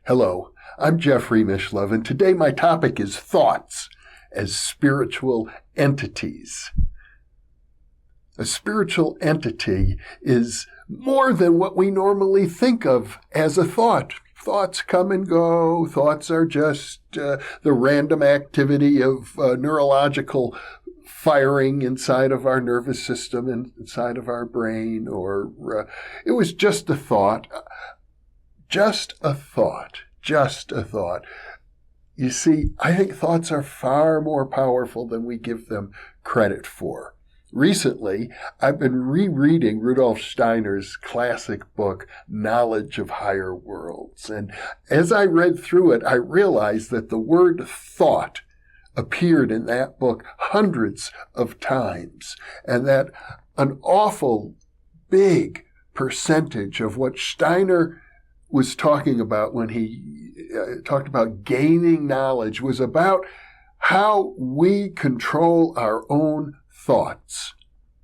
Hello, I'm Jeffrey Mishlove, and today my topic is thoughts as spiritual entities. A spiritual entity is more than what we normally think of as a thought. Thoughts come and go. Thoughts are just the random activity of neurological firing inside of our nervous system and inside of our brain, or it was just a thought. Just a thought. Just a thought. You see, I think thoughts are far more powerful than we give them credit for. Recently, I've been rereading Rudolf Steiner's classic book, Knowledge of Higher Worlds. And as I read through it, I realized that the word thought appeared in that book hundreds of times, and that an awful big percentage of what Steiner was talking about when he talked about gaining knowledge was about how we control our own thoughts.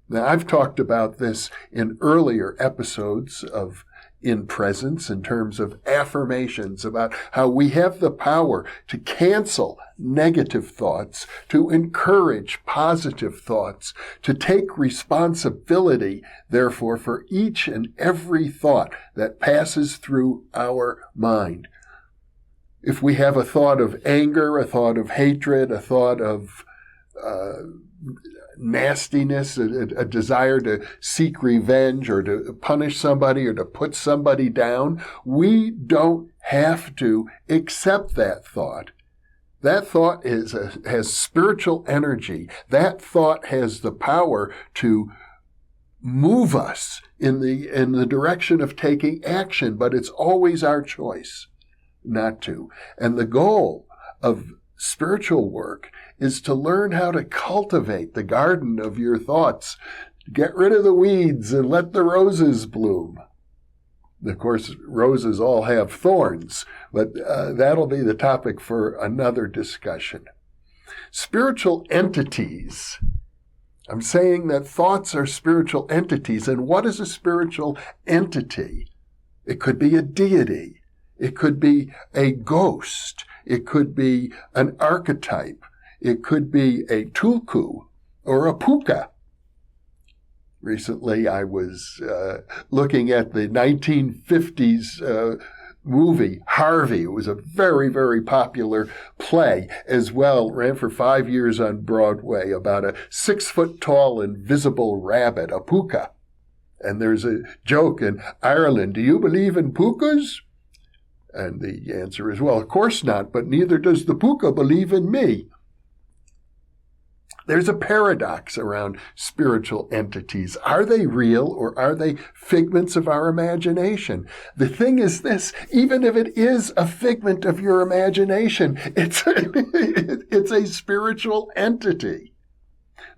Now, I've talked about this in earlier episodes of InPresence in terms of affirmations about how we have the power to cancel negative thoughts, to encourage positive thoughts, to take responsibility, therefore, for each and every thought that passes through our mind. If we have a thought of anger, a thought of hatred, a thought of nastiness, a desire to seek revenge or to punish somebody or to put somebody down, we don't have to accept that thought. That thought has spiritual energy. That thought has the power to move us in the direction of taking action, but it's always our choice not to. And the goal of spiritual work is to learn how to cultivate the garden of your thoughts. Get rid of the weeds and let the roses bloom. Of course, roses all have thorns, but that'll be the topic for another discussion. Spiritual entities. I'm saying that thoughts are spiritual entities. And what is a spiritual entity? It could be a deity. It could be a ghost. It could be an archetype. It could be a tulku or a pooka. Recently, I was looking at the 1950s movie, Harvey. It was a very, very popular play as well. Ran for 5 years on Broadway about a 6-foot-tall invisible rabbit, a pooka. And there's a joke in Ireland, do you believe in pookas? And the answer is, well, of course not, but neither does the pooka believe in me. There's a paradox around spiritual entities. Are they real or are they figments of our imagination? The thing is this, even if it is a figment of your imagination, it's a spiritual entity.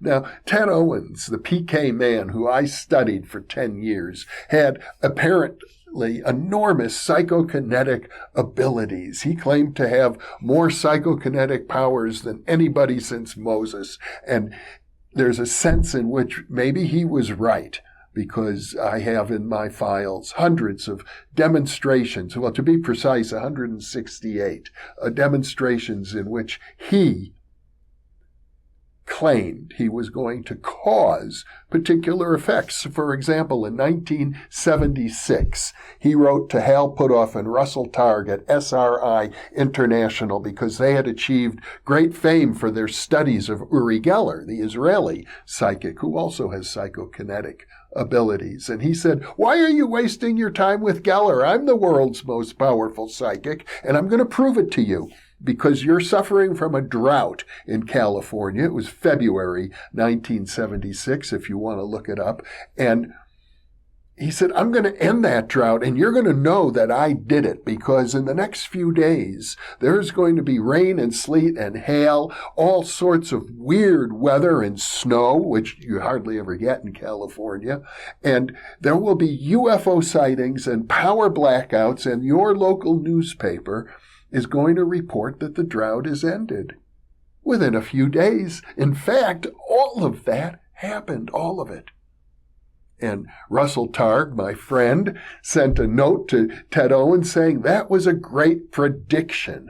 Now, Ted Owens, the PK man who I studied for 10 years, had apparently enormous psychokinetic abilities. He claimed to have more psychokinetic powers than anybody since Moses. And there's a sense in which maybe he was right, because I have in my files hundreds of demonstrations, well, to be precise, 168 demonstrations in which he claimed he was going to cause particular effects. For example, in 1976, he wrote to Hal Puthoff and Russell Targ at SRI International because they had achieved great fame for their studies of Uri Geller, the Israeli psychic, who also has psychokinetic abilities. And he said, why are you wasting your time with Geller? I'm the world's most powerful psychic, and I'm going to prove it to you. Because you're suffering from a drought in California. It was February 1976, if you want to look it up. And he said, I'm going to end that drought, and you're going to know that I did it, because in the next few days, there's going to be rain and sleet and hail, all sorts of weird weather and snow, which you hardly ever get in California. And there will be UFO sightings and power blackouts, and your local newspaper is going to report that the drought is ended within a few days. In fact, all of that happened, all of it. And Russell Targ, my friend, sent a note to Ted Owens saying that was a great prediction.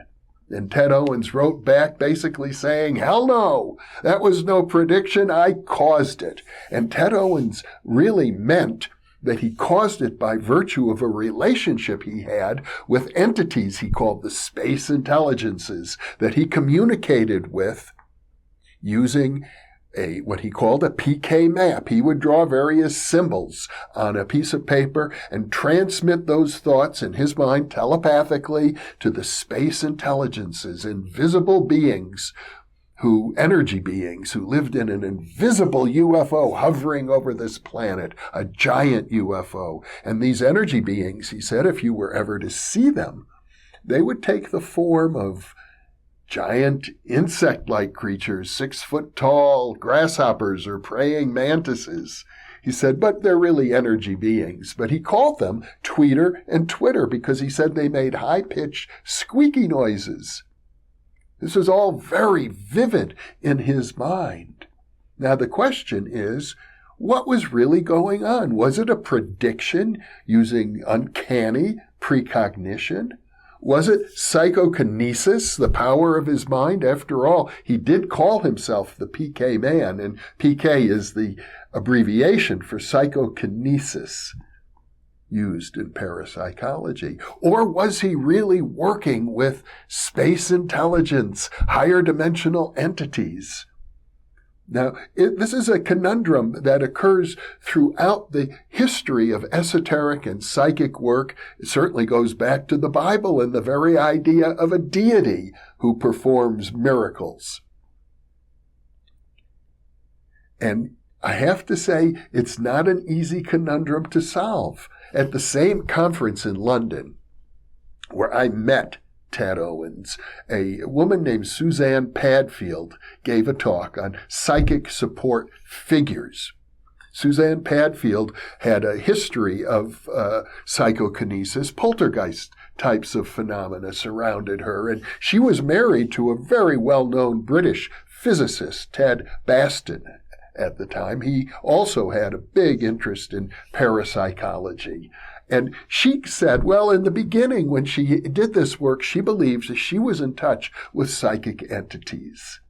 And Ted Owens wrote back basically saying, hell no, that was no prediction, I caused it. And Ted Owens really meant that he caused it by virtue of a relationship he had with entities he called the space intelligences that he communicated with using what he called a PK map. He would draw various symbols on a piece of paper and transmit those thoughts in his mind telepathically to the space intelligences, invisible beings energy beings who lived in an invisible UFO hovering over this planet, a giant UFO. And these energy beings, he said, if you were ever to see them, they would take the form of giant insect-like creatures, 6 foot tall, grasshoppers or praying mantises. He said, but they're really energy beings. But he called them Tweeter and Twitter because he said they made high-pitched squeaky noises. This is all very vivid in his mind. Now the question is, what was really going on? Was it a prediction using uncanny precognition? Was it psychokinesis, the power of his mind? After all, he did call himself the PK man, and PK is the abbreviation for psychokinesis used in parapsychology. Or was he really working with space intelligence, higher dimensional entities? Now, this is a conundrum that occurs throughout the history of esoteric and psychic work. It certainly goes back to the Bible and the very idea of a deity who performs miracles. And I have to say, it's not an easy conundrum to solve. At the same conference in London, where I met Ted Owens, a woman named Suzanne Padfield gave a talk on psychic support figures. Suzanne Padfield had a history of psychokinesis, poltergeist types of phenomena surrounded her, and she was married to a very well-known British physicist, Ted Baston, at the time. He also had a big interest in parapsychology. And she said, well, in the beginning, when she did this work, she believes that she was in touch with psychic entities.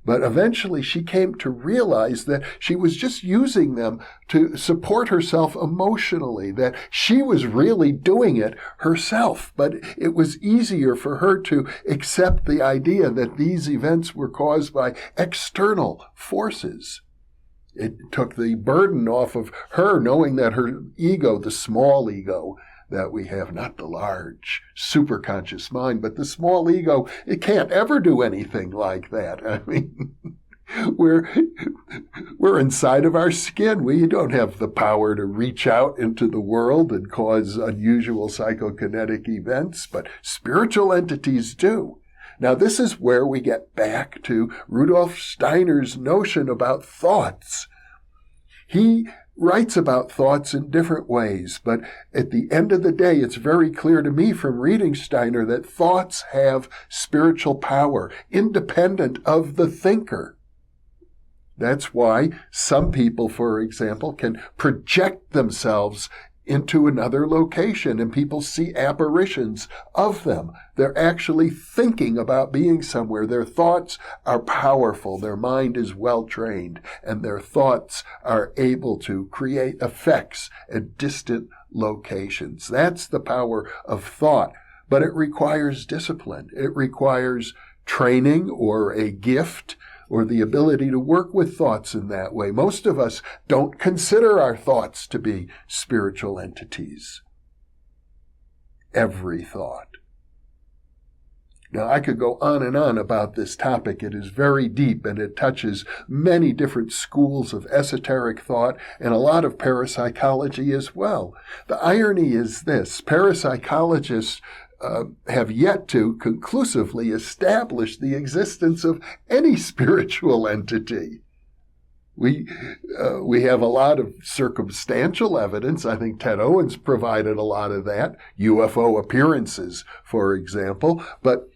But eventually she came to realize that she was just using them to support herself emotionally, that she was really doing it herself. But it was easier for her to accept the idea that these events were caused by external forces. It took the burden off of her, knowing that her ego, the small ego that we have, not the large superconscious mind, but the small ego, it can't ever do anything like that. I mean, we're inside of our skin. We don't have the power to reach out into the world and cause unusual psychokinetic events, but spiritual entities do. Now, this is where we get back to Rudolf Steiner's notion about thoughts. He writes about thoughts in different ways, but at the end of the day, it's very clear to me from reading Steiner that thoughts have spiritual power, independent of the thinker. That's why some people, for example, can project themselves into another location and people see apparitions of them. They're actually thinking about being somewhere. Their thoughts are powerful. Their mind is well trained, and their thoughts are able to create effects at distant locations. That's the power of thought, but it requires discipline. It requires training or a gift or the ability to work with thoughts in that way. Most of us don't consider our thoughts to be spiritual entities. Every thought. Now, I could go on and on about this topic. It is very deep, and it touches many different schools of esoteric thought and a lot of parapsychology as well. The irony is this: parapsychologists have yet to conclusively establish the existence of any spiritual entity. We have a lot of circumstantial evidence. I think Ted Owens provided a lot of that. UFO appearances, for example. But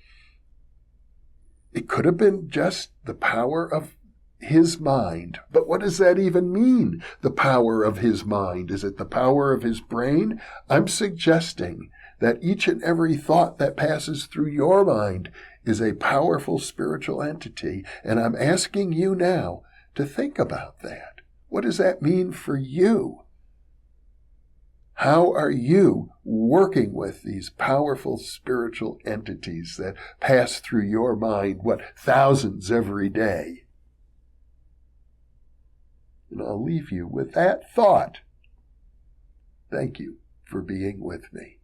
it could have been just the power of his mind. But what does that even mean, the power of his mind? Is it the power of his brain? I'm suggesting that each and every thought that passes through your mind is a powerful spiritual entity. And I'm asking you now to think about that. What does that mean for you? How are you working with these powerful spiritual entities that pass through your mind, thousands every day? And I'll leave you with that thought. Thank you for being with me.